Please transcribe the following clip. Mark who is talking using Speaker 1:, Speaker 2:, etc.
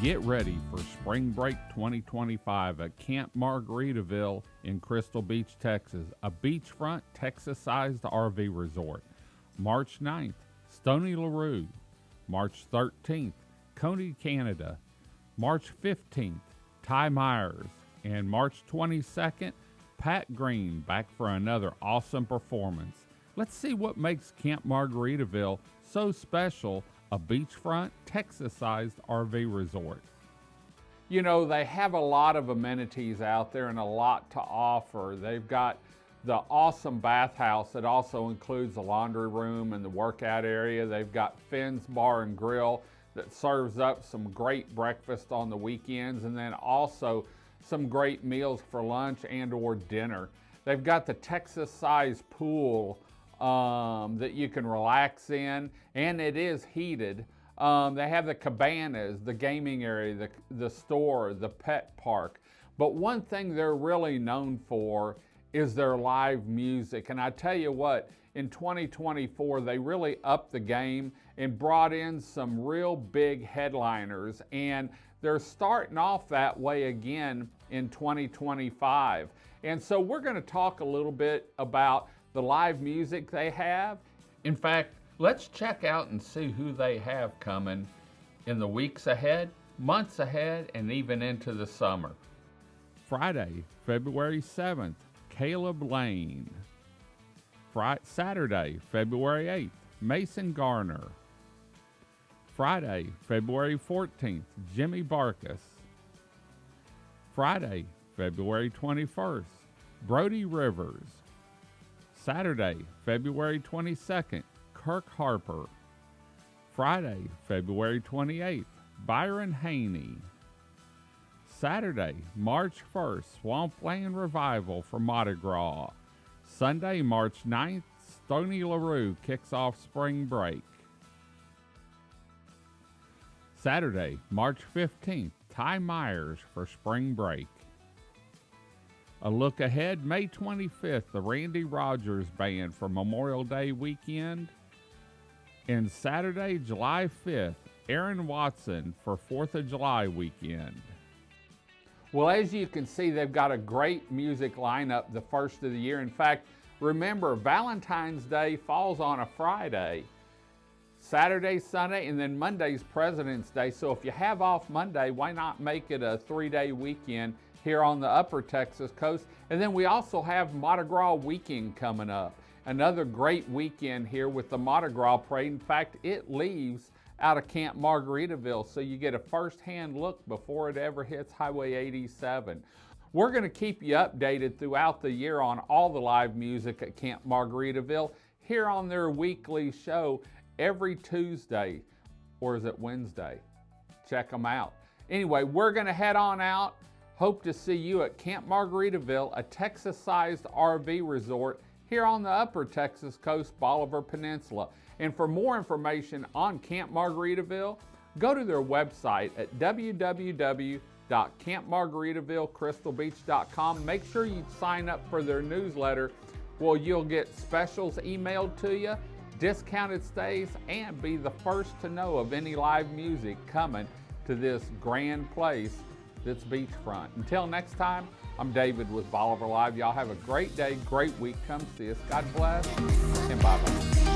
Speaker 1: Get ready for Spring Break 2025 at Camp Margaritaville in Crystal Beach, Texas, a beachfront Texas-sized RV resort. March 9th, Stony LaRue. March 13th, Coney, Canada. March 15th, Ty Myers. And March 22nd, Pat Green back for another awesome performance. Let's see what makes Camp Margaritaville so special, a beachfront, Texas-sized RV resort. You know, they have a lot of amenities out there and a lot to offer. They've got the awesome bathhouse that also includes the laundry room and the workout area. They've got Finn's Bar and Grill that serves up some great breakfast on the weekends, and then also some great meals for lunch and or dinner. They've got the Texas-sized pool that you can relax in, and it is heated. They have the cabanas, the gaming area, the store, the pet park. But one thing they're really known for is their live music. And I tell you what, in 2024, they really upped the game and brought in some real big headliners. And they're starting off that way again in 2025. And so we're going to talk a little bit about the live music they have. In fact, let's check out and see who they have coming in the weeks ahead, months ahead, and even into the summer. Friday, February 7th, Caleb Lane. Saturday, February 8th, Mason Garner. Friday, February 14th, Jimmy Barkus. Friday, February 21st, Brody Rivers. Saturday, February 22nd, Kirk Harper. Friday, February 28th, Byron Haney. Saturday, March 1st, Swampland Revival for Mardi Gras. Sunday, March 9th, Stony LaRue kicks off spring break. Saturday, March 15th, Ty Myers for spring break. A look ahead, May 25th, the Randy Rogers Band for Memorial Day weekend. And Saturday, July 5th, Aaron Watson for 4th of July weekend. Well, as you can see, they've got a great music lineup the first of the year. In fact, remember, Valentine's Day falls on a Friday. Saturday, Sunday, and then Monday's President's Day. So if you have off Monday, why not make it a 3-day weekend here on the upper Texas coast? And then we also have Mardi Gras weekend coming up. Another great weekend here with the Mardi Gras parade. In fact, it leaves out of Camp Margaritaville, so you get a first-hand look before it ever hits Highway 87. We're going to keep you updated throughout the year on all the live music at Camp Margaritaville here on their weekly show every Tuesday, or is it Wednesday? Check them out. Anyway, we're going to head on out. Hope to see you at Camp Margaritaville, a Texas-sized RV resort here on the upper Texas coast, Bolivar Peninsula. And for more information on Camp Margaritaville, go to their website at www.campmargaritaville.crystalbeach.com. Make sure you sign up for their newsletter. Well, you'll get specials emailed to you, discounted stays, and be the first to know of any live music coming to this grand place that's beachfront. Until next time, I'm David with Bolivar Live. Y'all have a great day, great week. Come see us. God bless, and bye-bye.